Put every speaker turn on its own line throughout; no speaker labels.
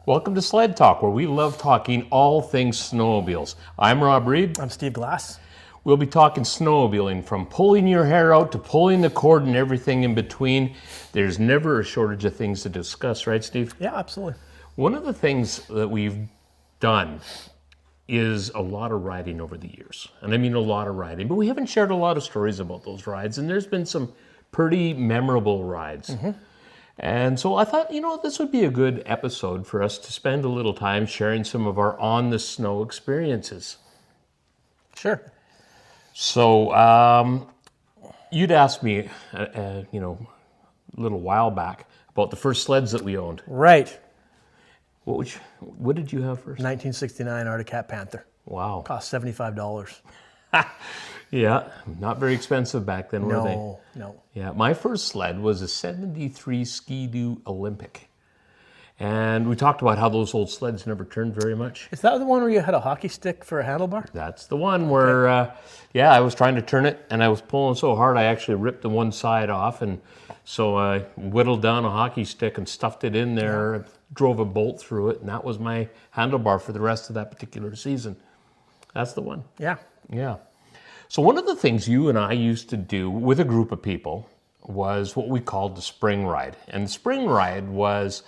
Welcome to Sled Talk, where we love talking all things snowmobiles. I'm Rob Reed.
I'm Steve Glass.
We'll be talking snowmobiling, from pulling your hair out to pulling the cord and everything in between. There's never a shortage of things to discuss, right, Steve?
Yeah, absolutely.
One of the things that we've done is a lot of riding over the years. And I mean a lot of riding, but we haven't shared a lot of stories about those rides, and there's been some pretty memorable rides. Mm-hmm. And so I thought, this would be a good episode for us to spend a little time sharing some of our on-the-snow experiences.
Sure.
So you'd asked me, a little while back about the first sleds that we owned.
Right.
What did you have first?
1969 Arctic Cat Panther.
Wow.
Cost $75.
Yeah, not very expensive back then, were they?
No.
Yeah, my first sled was a 73 Ski-Doo Olympic. And we talked about how those old sleds never turned very much.
Is that the one where you had a hockey stick for a handlebar?
That's the one where, I was trying to turn it, and I was pulling so hard I actually ripped the one side off, and so I whittled down a hockey stick and stuffed it in there, drove a bolt through it, and that was my handlebar for the rest of that particular season. That's the one.
Yeah.
Yeah. So one of the things you and I used to do with a group of people was what we called the spring ride. And the spring ride was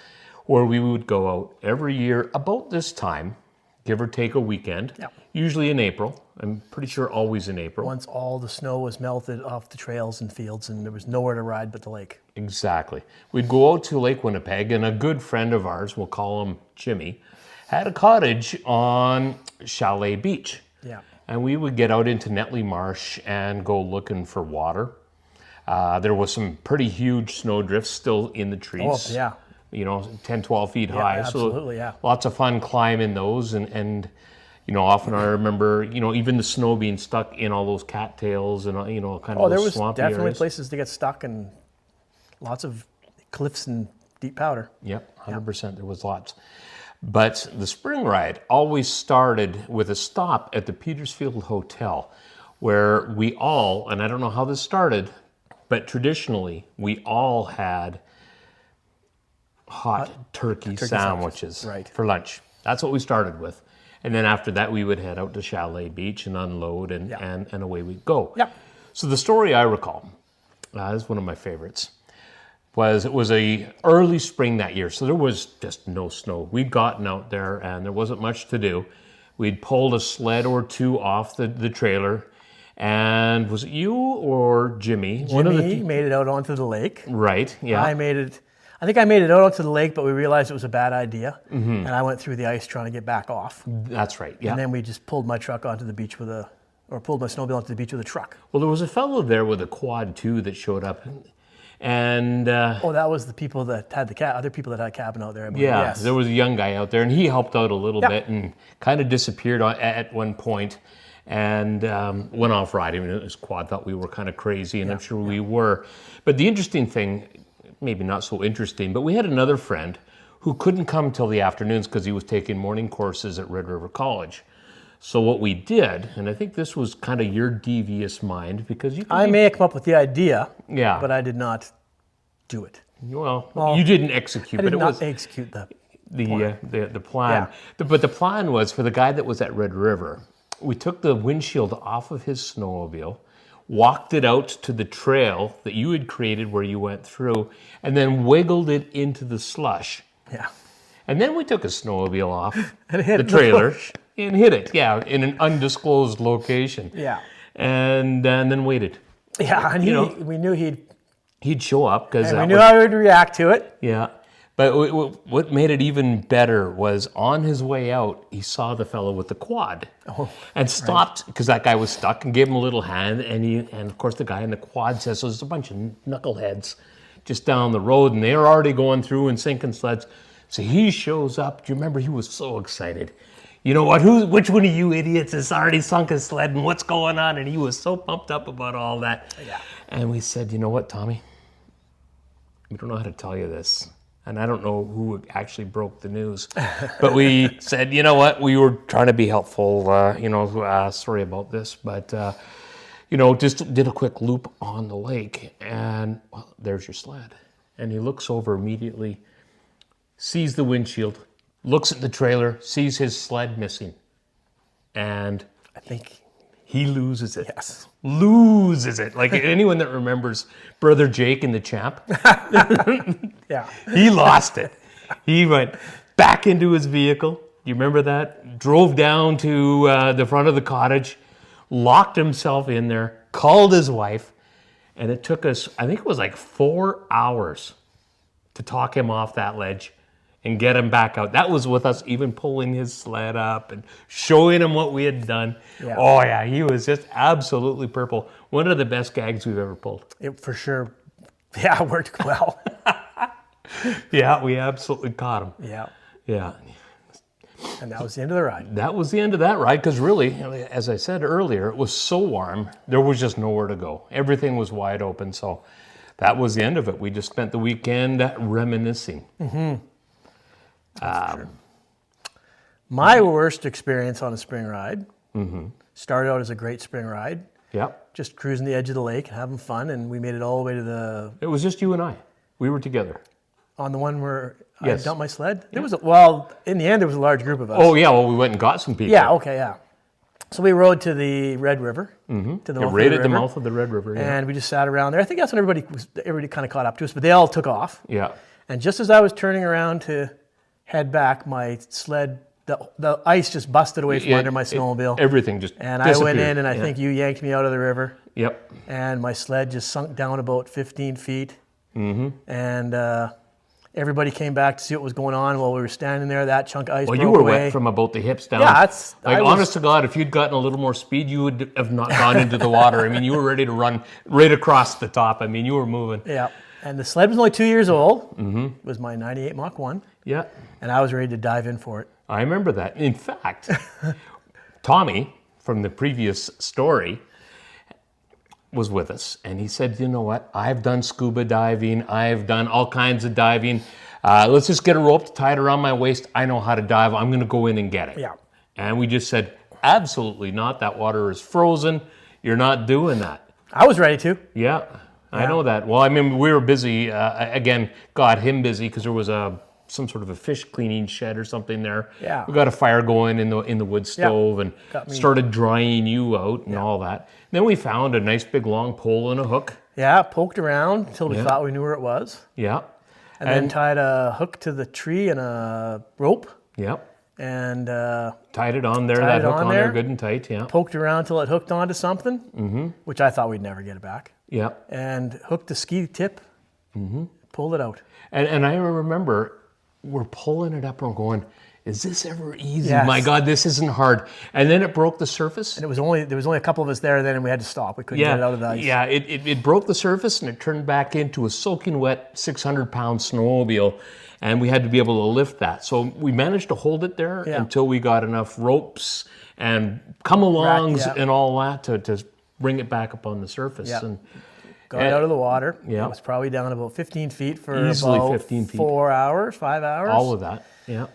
where we would go out every year about this time, give or take a weekend, usually in April. I'm pretty sure always in April.
Once all the snow was melted off the trails and fields and there was nowhere to ride but the lake.
Exactly. We'd go out to Lake Winnipeg, and a good friend of ours, we'll call him Jimmy, had a cottage on Chalet Beach.
Yeah.
And we would get out into Netley Marsh and go looking for water. There was some pretty huge snowdrifts still in the trees.
Oh, yeah.
10, 12 feet high.
Absolutely, yeah.
Lots of fun climbing those. And often I remember, even the snow being stuck in all those cattails and, kind of those swampy
there was definitely
areas.
places to get stuck and lots of cliffs and deep powder.
Yep, 100%. There was lots. But the spring ride always started with a stop at the Petersfield Hotel, where we all, and I don't know how this started, but traditionally we all had hot turkey sandwiches for lunch. That's what we started with. And then after that, we would head out to Chalet Beach and unload, and away we'd go.
Yep.
So the story I recall, is one of my favorites, it was a early spring that year, so there was just no snow. We'd gotten out there and there wasn't much to do. We'd pulled a sled or two off the trailer, and was it you or Jimmy?
Jimmy made it out onto the lake.
Right, yeah.
I think I made it out onto the lake, but we realized it was a bad idea, and I went through the ice trying to get back off.
That's right, yeah.
And then we just pulled my truck onto the beach pulled my snowmobile onto the beach with a truck.
Well, there was a fellow there with a quad too that showed up. And
that was the people that had other people that had a cabin out there.
Yes. There was a young guy out there, and he helped out a little bit and kind of disappeared at one point and went off riding. His quad thought we were kind of crazy, and I'm sure we were. But the interesting thing, maybe not so interesting, but we had another friend who couldn't come till the afternoons because he was taking morning courses at Red River College. So what we did, and I think this was kind of your devious mind, because
I may have come up with the idea,
yeah,
but I did not do it.
Well, you didn't execute,
but it was execute the
plan.
Yeah.
But the plan was for the guy that was at Red River. We took the windshield off of his snowmobile, walked it out to the trail that you had created where you went through, and then wiggled it into the slush.
Yeah.
And then we took a snowmobile off
and hit
the trailer and hit it, in an undisclosed location.
Yeah.
And then waited.
Yeah, and we knew
he'd show up because
we knew how he would react to it.
Yeah. But what made it even better was on his way out, he saw the fellow with the quad and stopped because that guy was stuck, and gave him a little hand. And of course the guy in the quad says, so there's a bunch of knuckleheads just down the road, and they're already going through and sinking sleds. So he shows up. Do you remember? He was so excited. You know what? Which one of you idiots has already sunk a sled, and what's going on? And he was so pumped up about all that.
Yeah.
And we said, you know what, Tommy? We don't know how to tell you this. And I don't know who actually broke the news. But we said, you know what? We were trying to be helpful. Sorry about this. But, just did a quick loop on the lake. And, there's your sled. And he looks over immediately, sees the windshield, looks at the trailer, sees his sled missing, and
I think,
he loses it.
yes.
Loses it. Like anyone that remembers Brother Jake in The Champ,
Yeah.
he lost it. He went back into his vehicle. You remember that? Drove down to the front of the cottage, locked himself in there, called his wife, and it took us, I think it was like 4 hours to talk him off that ledge and get him back out. That was with us even pulling his sled up and showing him what we had done.
Yeah.
Oh yeah, he was just absolutely purple. One of the best gags we've ever pulled.
It for sure, yeah, it worked well.
Yeah, we absolutely caught him.
Yeah.
Yeah.
And that was the end of the ride.
That was the end of that ride because really, as I said earlier, it was so warm, there was just nowhere to go. Everything was wide open, so that was the end of it. We just spent the weekend reminiscing.
My worst experience on a spring ride started out as a great spring ride,
Yep.
just cruising the edge of the lake and having fun, and we made it all the way to the,
It was just you and I. We were together.
on the one where I
Yes.
dumped my sled. There was, well, in the end, there was a large group of us.
Oh, yeah, well, we went and got some people.
Yeah, okay, yeah. So we rode to the Red River, to the
Yeah,
mouth of
right
the
at the
river,
mouth of the Red River. Yeah.
and we just sat around there. I think that's when everybody kind of caught up to us, but they all took off.
Yeah.
And just as I was turning around to head back, my sled, the ice just busted away from under my snowmobile.
Everything just
And I went
disappeared.
in, and I think you yanked me out of the river,
Yep.
and my sled just sunk down about 15 feet. And everybody came back to see what was going on while we were standing there. That chunk of ice
Well,
broke
you were
away.
wet from about the hips down.
Yeah, that's-
like
I was-
honest to God, if you'd gotten a little more speed, you would have not gone into the water. I mean, you were ready to run right across the top. I mean, you were moving.
Yeah, and the sled was only 2 years old. It was my 98 Mach 1,
Yeah,
and I was ready to dive in for it.
I remember that. In fact, Tommy from the previous story was with us, and he said, "You know what? I've done scuba diving. I've done all kinds of diving. Let's just get a rope to tie it around my waist. I know how to dive. I'm going to go in and get it."
Yeah.
And we just said, "Absolutely not. That water is frozen. You're not doing that."
I was ready to.
Yeah, I know that. Well, I mean, we were busy. Again, got him busy because there was some sort of a fish cleaning shed or something there.
Yeah.
We got a fire going in the wood stove and
Got me.
started drying you out and all that. Then we found a nice big long pole and a hook.
Yeah, poked around until we thought we knew where it was,
Yeah.
and then tied a hook to the tree and a rope,
Yep.
and
Tied it on there.
Tied
That
it
hook
on
on there,
there.
good and tight. Yeah.
poked around until it hooked onto something, which I thought we'd never get it back,
Yeah.
and hooked the ski tip, pulled it out.
And I remember we're pulling it up and we're going, "Is this ever easy?
Yes.
My God, this isn't hard." And then it broke the surface.
And there was only a couple of us there then, and we had to stop. We couldn't get it out of the ice.
Yeah, it broke the surface and it turned back into a soaking wet 600-pound snowmobile, and we had to be able to lift that. So we managed to hold it there
Yeah.
until we got enough ropes and come-alongs
yeah.
and all that to bring it back up on the surface.
Yeah.
And
Got it out of the water.
Yeah.
It was probably down about 15 feet for
Easily
about
15 feet.
4 hours, 5 hours.
all of that. Yeah.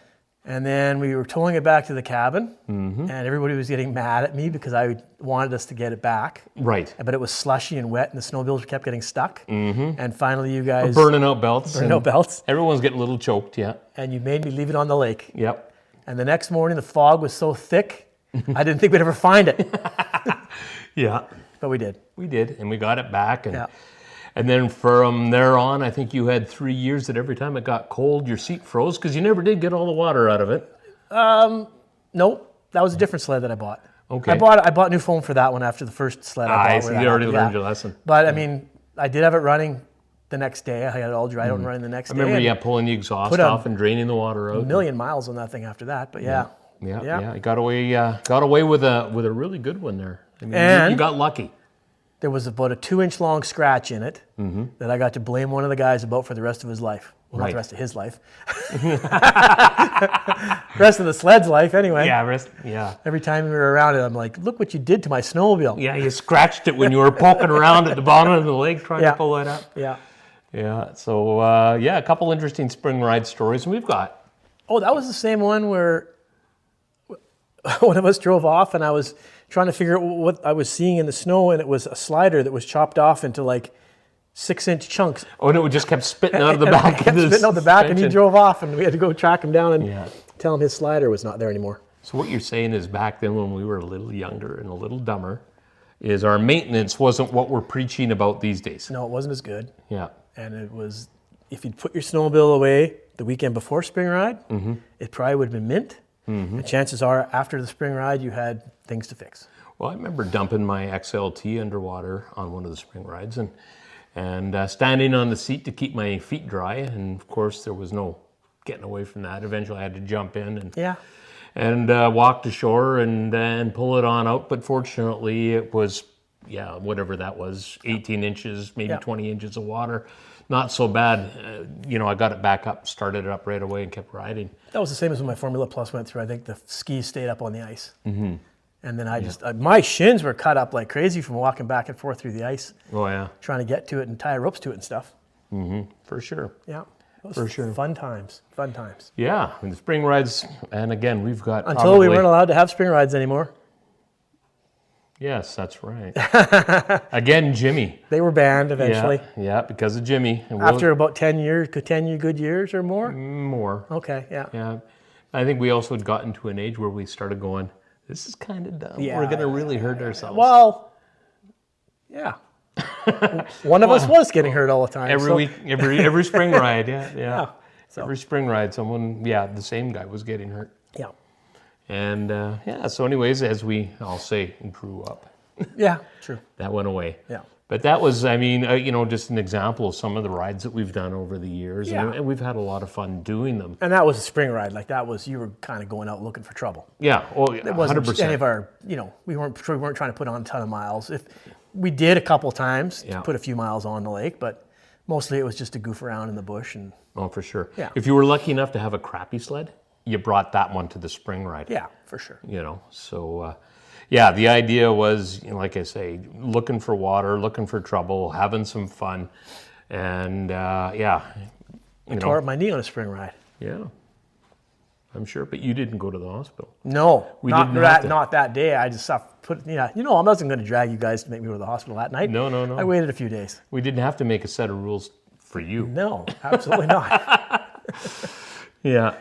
And then we were towing it back to the cabin, and everybody was getting mad at me because I wanted us to get it back.
Right.
But it was slushy and wet, and the snowmobiles kept getting stuck. And finally, you guys
Burning out belts.
burned out belts,
Everyone's getting a little choked, yeah.
and you made me leave it on the lake.
Yep.
And the next morning, the fog was so thick, I didn't think we'd ever find it,
Yeah.
but we did.
We did, and we got it back. And,
Yeah.
and then from there on, I think you had 3 years that every time it got cold, your seat froze because you never did get all the water out of it.
Nope, that was a different sled that I bought.
Okay.
I bought new foam for that one after the first sled I bought.
So
where that
you already
happened.
learned
Yeah.
your lesson.
But I mean, I did have it running the next day. I had it all dried out and running the next
I
day.
remember,
and
yeah, pulling the exhaust
put a
off and draining the water out.
a million miles on that thing after that. But yeah.
Yeah. You got away with a really good one there. I mean,
And-
you got lucky.
There was about a 2-inch long scratch in it that I got to blame one of the guys about for the rest of his life. Well, not
Right.
the rest of his life. rest of the sled's life, anyway.
Yeah.
Every time we were around it, I'm like, look what you did to my snowmobile.
Yeah, you scratched it when you were poking around at the bottom of the lake trying
Yeah.
to pull it up.
Yeah.
Yeah. So a couple interesting spring ride stories we've got.
Oh, that was the same one where one of us drove off and I was trying to figure out what I was seeing in the snow, and it was a slider that was chopped off into like 6-inch chunks.
Oh, and it just kept spitting out of the
And
back.
it kept spitting out the back, and he drove off, and we had to go track him down and tell him his slider was not there anymore.
So what you're saying is back then when we were a little younger and a little dumber, is our maintenance wasn't what we're preaching about these days.
No, it wasn't as good.
Yeah.
And it was, if you'd put your snowmobile away the weekend before spring ride, it probably would have been mint. And chances are after the spring ride, you had things to fix.
Well, I remember dumping my XLT underwater on one of the spring rides and standing on the seat to keep my feet dry. And of course, there was no getting away from that. Eventually, I had to jump in and walk to shore and then pull it on out. But fortunately, it was, whatever that was, 18 inches, maybe 20 inches of water. Not so bad. I got it back up, started it up right away and kept riding.
That was the same as when my Formula Plus went through. I think the skis stayed up on the ice. And then I just, my shins were cut up like crazy from walking back and forth through the ice.
Oh, yeah.
Trying to get to it and tie ropes to it and stuff.
For sure.
Yeah.
For sure.
Fun times. Fun times.
Yeah. And the spring rides, and again, we've got
Until we weren't allowed to have spring rides anymore.
Yes, that's right. Again, Jimmy.
They were banned eventually.
Yeah, because of Jimmy. And
After about 10 good years or more?
More.
Okay, yeah.
Yeah. I think we also had gotten to an age where we started going, this is kind of dumb.
Yeah,
We're going to really hurt ourselves.
Well, yeah. One of us was getting hurt all the time.
Every week, every spring ride, yeah.
So.
Every spring ride, someone, the same guy was getting hurt.
Yeah.
And so anyways, as I'll say, grew up.
Yeah, true.
That went away.
Yeah.
But that was, just an example of some of the rides that we've done over the years.
Yeah.
And we've had a lot of fun doing them.
And that was a spring ride. Like that was, you were kind of going out looking for trouble.
Yeah, well,
It wasn't
100%.
any of our, we weren't trying to put on a ton of miles. If we did a couple times to put a few miles on the lake, but mostly it was just to goof around in the bush. And
Oh, for sure.
Yeah.
If you were lucky enough to have a crappy sled, you brought that one to the spring ride.
yeah, for sure.
So the idea was, like I say, looking for water, looking for trouble, having some fun, and
I tore up my knee on a spring ride.
Yeah, I'm sure. But you didn't go to the hospital.
No,
didn't have to.
not that day. I just I wasn't going to drag you guys to make me go to the hospital that night.
No.
I waited a few days.
We didn't have to make a set of rules for you.
No, absolutely not.
Yeah.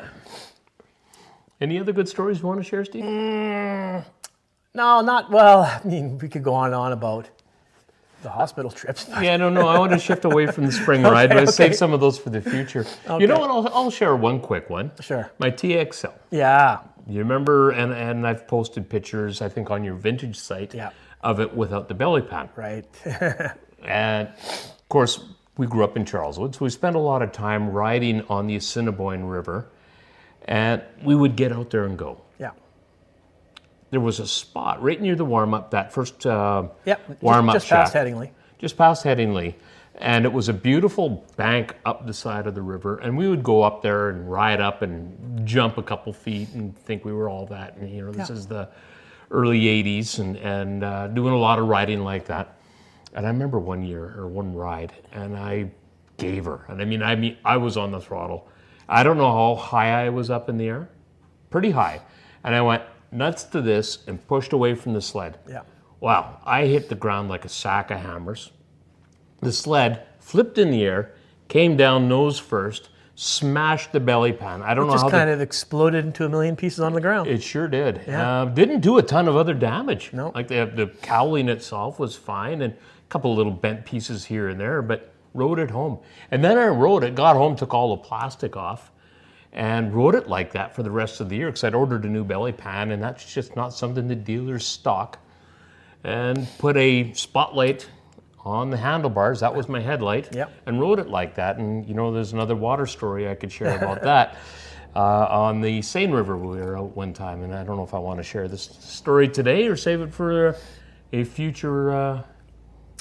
Any other good stories you want to share, Steve?
No, not, well, I mean, we could go on and on about the hospital trips.
Yeah, no, I want to shift away from the spring ride, but save some of those for the future.
Okay.
You know what, I'll share one quick one.
Sure.
My TXL.
Yeah.
You remember, and I've posted pictures, I think, on your vintage site of it without the belly pan.
Right.
And, of course, we grew up in Charleswood, so we spent a lot of time riding on the Assiniboine River, and we would get out there and go.
Yeah.
There was a spot right near the warm-up, that first warm-up
just past
shaft.
Headingley.
Just past Headingley. And it was a beautiful bank up the side of the river. And we would go up there and ride up and jump a couple feet and think we were all that. And, this is the early 80s and doing a lot of riding like that. And I remember one ride, and I gave her. And I mean, I was on the throttle. I don't know how high I was up in the air. Pretty high. And I went nuts to this and pushed away from the sled.
Yeah.
Wow, I hit the ground like a sack of hammers. The sled flipped in the air, came down nose first, smashed the belly pan. I don't know how
Just kind of exploded into a million pieces on the ground.
It sure did.
Yeah.
Didn't do a ton of other damage.
No.
Like the cowling itself was fine, and a couple little bent pieces here and there, but rode it home. And then I rode it, got home, took all the plastic off, and rode it like that for the rest of the year because I'd ordered a new belly pan, and that's just not something the dealers stock. And put a spotlight on the handlebars, that was my headlight, and rode it like that. And there's another water story I could share about that. On the Seine River, we were out one time, and I don't know if I want to share this story today or save it for a future...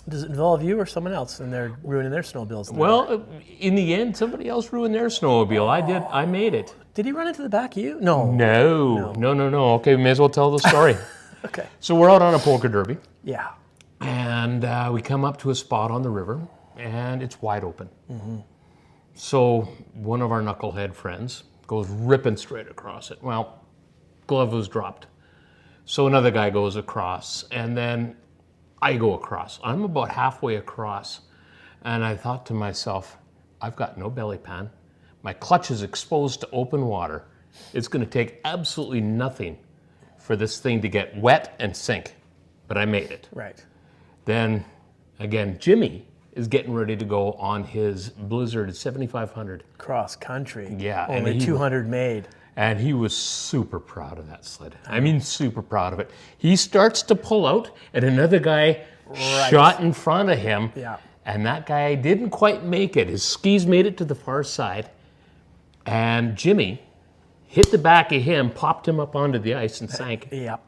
Does it involve you or someone else and they're ruining their snowmobiles?
Well, in the end, somebody else ruined their snowmobile. I did. I made it.
Did he run into the back of you? No.
No. Okay, we may as well tell the story.
Okay.
So we're out on a poker derby.
Yeah.
And we come up to a spot on the river, and it's wide open. So one of our knucklehead friends goes ripping straight across it. Well, glove was dropped. So another guy goes across, and then I go across. I'm about halfway across, and I thought to myself, I've got no belly pan. My clutch is exposed to open water. It's going to take absolutely nothing for this thing to get wet and sink. But I made it.
Right.
Then, again, Jimmy is getting ready to go on his Blizzard 7500.
Cross country.
Yeah.
Only 200 made.
And he was super proud of that sled. I mean, super proud of it. He starts to pull out, and another guy shot in front of him.
Yeah.
And that guy didn't quite make it. His skis made it to the far side. And Jimmy hit the back of him, popped him up onto the ice, and sank.
Yep.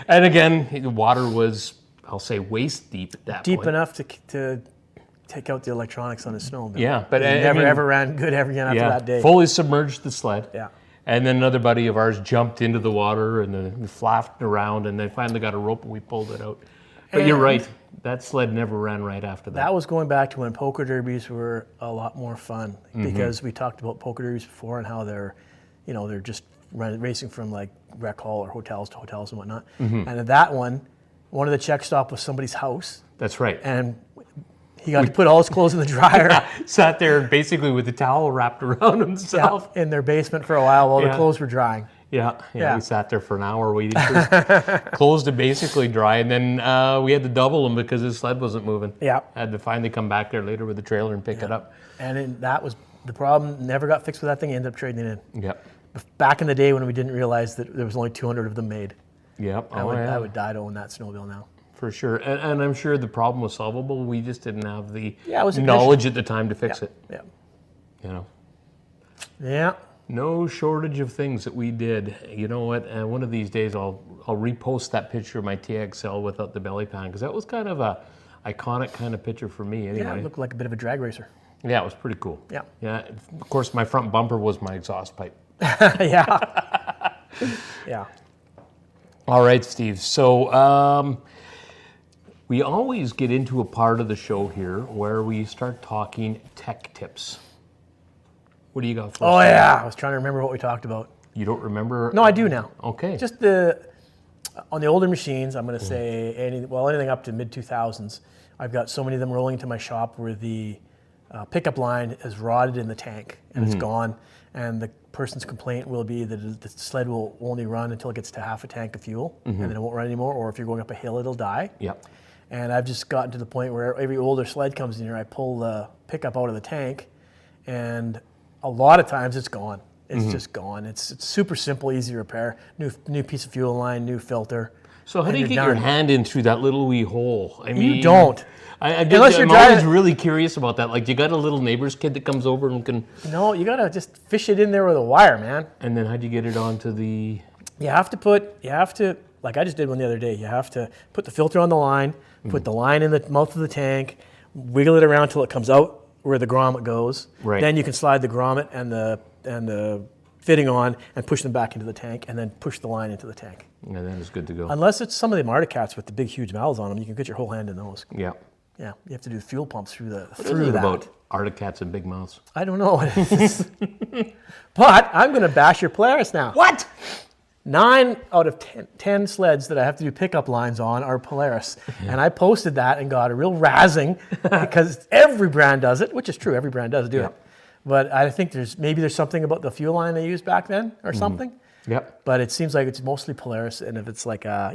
And again, the water was, I'll say, waist deep at that point.
Deep enough to take out the electronics on the snowmobile.
Yeah, but
He never ever ran good ever again after that day.
Fully submerged the sled.
Yeah.
And then another buddy of ours jumped into the water and then we flapped around and then finally got a rope and we pulled it out. But you're right, that sled never ran right after that.
That was going back to when poker derbies were a lot more fun because we talked about poker derbies before and how they're just racing from like rec hall or hotels to hotels and whatnot. And at that one of the check stop was somebody's house.
That's right.
And he got to put all his clothes in the dryer.
Sat there basically with the towel wrapped around himself.
In their basement for a while the clothes were drying.
Yeah. We sat there for an hour waiting for clothes to basically dry, and then we had to double them because his sled wasn't moving.
Yeah.
Had to finally come back there later with the trailer and pick it up.
And that was the problem. Never got fixed with that thing. He ended up trading it in.
Yep.
Back in the day when we didn't realize that there was only 200 of them made.
Yep.
I would die to own that snowmobile now.
For sure. And I'm sure the problem was solvable. We just didn't have the
it was
knowledge at the time to fix it.
Yeah.
You know.
Yeah.
No shortage of things that we did. You know what? One of these days I'll repost that picture of my TXL without the belly pan because that was kind of a iconic kind of picture for me anyway.
Yeah, it looked like a bit of a drag racer.
Yeah, it was pretty cool.
Yeah.
Yeah. Of course, my front bumper was my exhaust pipe.
Yeah. Yeah.
All right, Steve. So we always get into a part of the show here where we start talking tech tips. What do you got for us?
Oh, yeah. I was trying to remember what we talked about.
You don't remember?
No, I do now.
Okay.
Just on the older machines, I'm going to say anything up to mid-2000s. I've got so many of them rolling into my shop where the pickup line is rotted in the tank and it's gone. And the person's complaint will be that the sled will only run until it gets to half a tank of fuel and then it won't run anymore. Or if you're going up a hill, it'll die.
Yep.
And I've just gotten to the point where every older sled comes in here, I pull the pickup out of the tank and a lot of times it's gone. It's just gone. It's super simple, easy repair. New piece of fuel line, new filter.
So how do you get your hand in through that little wee hole? I mean,
You don't.
I'm always really curious about that. Like, you got a little neighbor's kid that comes over and can...
No, you gotta just fish it in there with a wire, man.
And then how'd you get it onto the...
You have to, like I just did one the other day, you have to put the filter on the line, put the line in the mouth of the tank, wiggle it around till it comes out where the grommet goes.
Right.
Then you can slide the grommet and the fitting on and push them back into the tank and then push the line into the tank.
And then it's good to go.
Unless it's some of the Articats with the big, huge mouths on them, you can get your whole hand in those.
Yeah.
Yeah, you have to do the fuel pumps through
What is it about Articats and big mouths?
I don't know what it is. But I'm going to bash your Polaris now.
What?
9 out of 10 sleds that I have to do pickup lines on are Polaris. And I posted that and got a real razzing because every brand does it, which is true, every brand does do it. But I think there's something about the fuel line they used back then or something.
Yep.
But it seems like it's mostly Polaris. And if it's like, I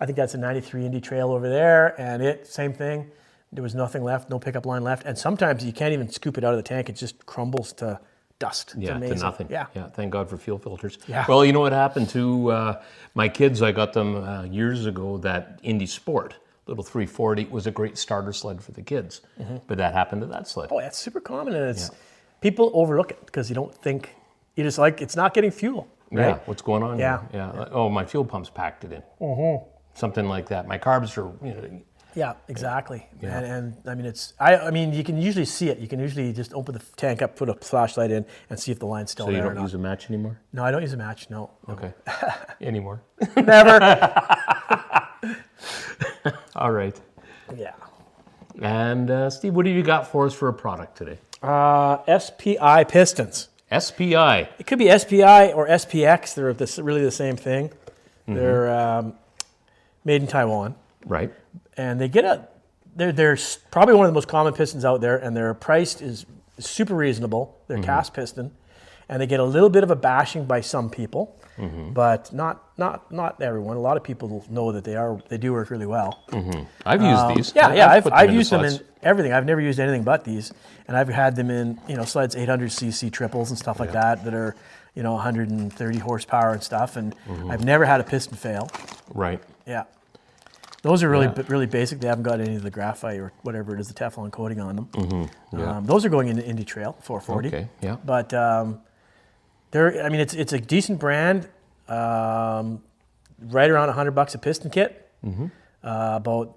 think that's a 93 Indy Trail over there, and same thing. There was nothing left, no pickup line left. And sometimes you can't even scoop it out of the tank. It just crumbles to dust. It's
Yeah,
amazing.
to nothing.
Yeah.
Thank God for fuel filters.
Yeah.
Well, you know what happened to my kids? I got them years ago. That Indy Sport little 340 was a great starter sled for the kids, but that happened to that sled.
Oh, that's super common, and people overlook it because you don't think it's not getting fuel. Right?
Yeah, what's going on?
Yeah.
Here? Yeah. Oh, my fuel pump's packed it in. Something like that. My carbs are.
Yeah, exactly.
Yeah.
And I mean, I mean, you can usually see it. You can usually just open the tank up, put a flashlight in, and see if the line's still
So
there.
you
or
don't
not.
use a match anymore?
No, I don't use a match. No.
Okay. Anymore.
Never.
All right.
Yeah.
And Steve, what have you got for us for a product today?
SPI pistons.
SPI.
It could be SPI or SPX. They're really the same thing. They're made in Taiwan.
Right.
And they they're probably one of the most common pistons out there, and their price is super reasonable. They're cast piston, and they get a little bit of a bashing by some people, but not everyone. A lot of people know that they do work really well.
I've used these.
I've used them in everything. I've never used anything but these, and I've had them in Sled's 800cc triples and stuff like that are 130 horsepower and stuff, and I've never had a piston fail.
Right.
Yeah. Those are really basic. They haven't got any of the graphite or whatever it is, the Teflon coating on them. Those are going into Indy Trail 440.
Okay. Yeah.
But it's a decent brand. Right around $100 a piston kit. About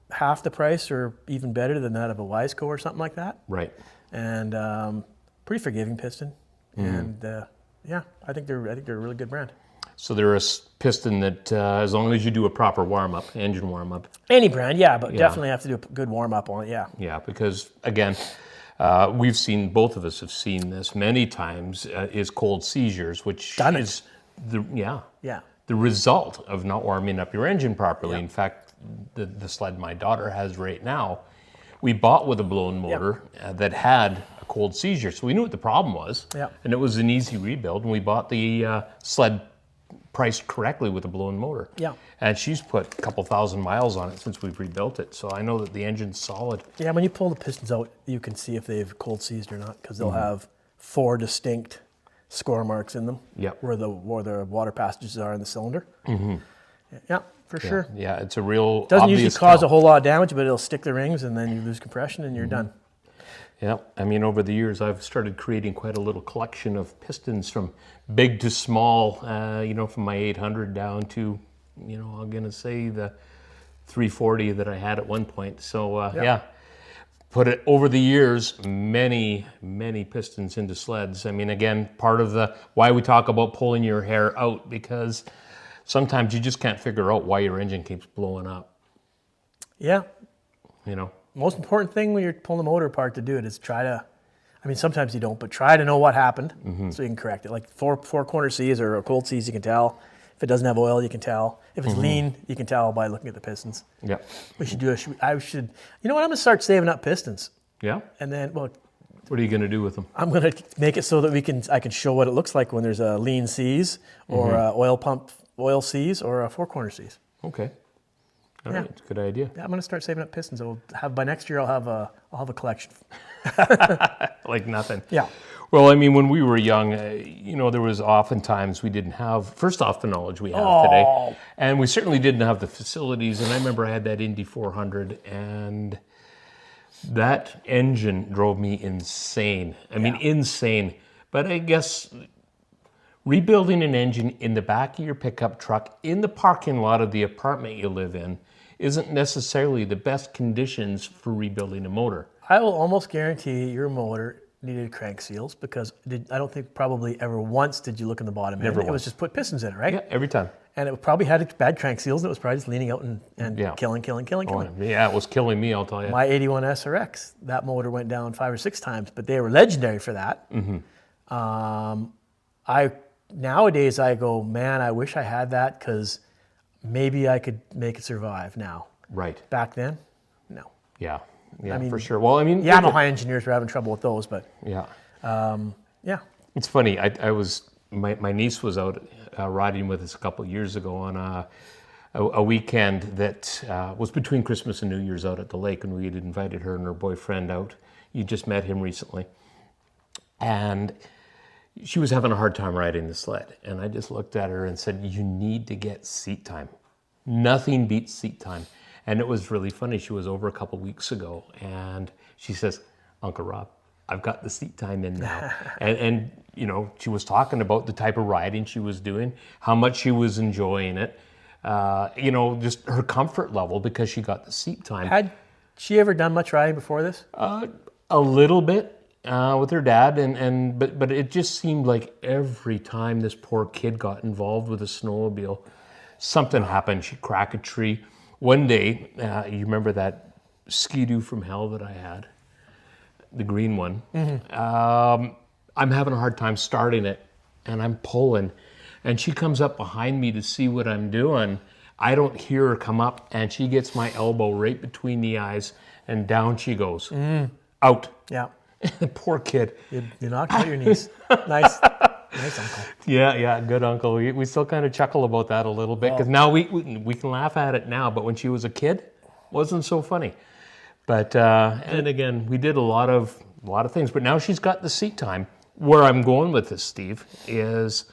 half the price or even better than that of a Wiseco or something like that.
Right.
And pretty forgiving piston. And I think they're a really good brand.
So they're a piston that, as long as you do a proper warm-up, engine warm-up.
Any brand, but definitely have to do a good warm-up on it, yeah.
Yeah, because, again, both of us have seen this many times, is cold seizures, which is the result of not warming up your engine properly.
Yeah.
In fact, the sled my daughter has right now, we bought with a blown motor that had a cold seizure. So we knew what the problem was, and it was an easy rebuild, and we bought the sled priced correctly with a blown motor.
Yeah.
And she's put a couple thousand miles on it since we've rebuilt it. So I know that the engine's solid.
Yeah, when you pull the pistons out, you can see if they've cold seized or not, because they'll have 4 distinct score marks in them where the water passages are in the cylinder. Yeah, for sure.
Yeah, it's a real
Doesn't usually cause a whole lot of damage, but it'll stick the rings and then you lose compression and you're done.
Yeah, I mean, over the years, I've started creating quite a little collection of pistons from big to small, from my 800 down to, I'm going to say the 340 that I had at one point. So, put it over the years, many, many pistons into sleds. I mean, again, part of why we talk about pulling your hair out, because sometimes you just can't figure out why your engine keeps blowing up. Yeah.
Most important thing when you're pulling the motor apart to do it is sometimes you don't, but try to know what happened so you can correct it. Like four corner C's or cold C's, you can tell. If it doesn't have oil, you can tell. If it's lean, you can tell by looking at the pistons. Yeah. We should you know what, I'm going to start saving up pistons. Yeah. And then, what
are you going to do with them? I'm
going to make it so that I can show what it looks like when there's a lean C's or oil C's or a 4 corner C's.
Okay. All right, good idea.
Yeah, I'm going to start saving up pistons. By next year, I'll have a collection.
Like nothing.
Yeah.
Well, I mean, when we were young, there was oftentimes we didn't have, first off, the knowledge we have today, and we certainly didn't have the facilities. And I remember I had that Indy 400, and that engine drove me insane. I mean, insane. But I guess rebuilding an engine in the back of your pickup truck in the parking lot of the apartment you live in isn't necessarily the best conditions for rebuilding a motor.
I will almost guarantee your motor needed crank seals, because I don't think probably ever once did you look in the bottom end. It was just put pistons in it, right?
Yeah, every time.
And it probably had bad crank seals, and it was probably just leaning out and killing.
Yeah, it was killing me, I'll tell you.
My 81 SRX, that motor went down 5 or 6 times, but they were legendary for that. Nowadays I go, man, I wish I had that, because maybe I could make it survive now. Right. Back then, no.
Yeah, for sure. Well, I mean,
Yamaha engineers were having trouble with those, but
it's funny. My niece was out riding with us a couple of years ago on a weekend that was between Christmas and New Year's out at the lake, and we had invited her and her boyfriend out. You just met him recently, and she was having a hard time riding the sled, and I just looked at her and said, you need to get seat time. Nothing beats seat time. And it was really funny. She was over a couple weeks ago, and she says, Uncle Rob, I've got the seat time in now. and she was talking about the type of riding she was doing, how much she was enjoying it, just her comfort level because she got the seat time.
Had she ever done much riding before this?
A little bit. With her dad, but it just seemed like every time this poor kid got involved with a snowmobile, something happened. She'd crack a tree. One day, you remember that Ski-Doo from hell that I had, the green one. I'm having a hard time starting it, and I'm pulling, and she comes up behind me to see what I'm doing. I don't hear her come up, and she gets my elbow right between the eyes, and down she goes, out.
Yeah.
The poor kid.
You knocked out your knees. Nice uncle.
Yeah, good uncle. We still kind of chuckle about that a little bit because now we can laugh at it now, but when she was a kid, it wasn't so funny. But and again, we did a lot of things, but now she's got the seat time. Where I'm going with this, Steve, is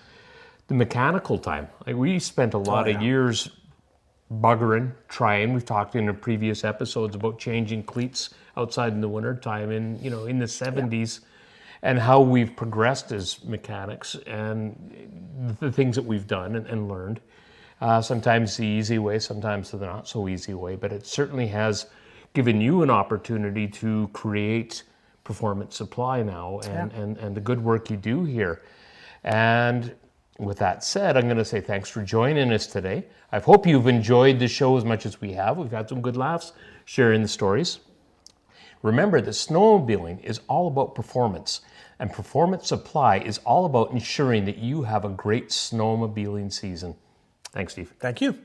the mechanical time. Like we spent a lot of years buggering, trying. We've talked in the previous episodes about changing cleats outside in the winter time in the 70s. And how we've progressed as mechanics and the things that we've done and learned. Sometimes the easy way, sometimes the not so easy way, but it certainly has given you an opportunity to create Performance Supply now and the good work you do here. And with that said, I'm going to say thanks for joining us today. I hope you've enjoyed the show as much as we have. We've had some good laughs sharing the stories. Remember that snowmobiling is all about performance, and Performance Supply is all about ensuring that you have a great snowmobiling season. Thanks, Steve.
Thank you.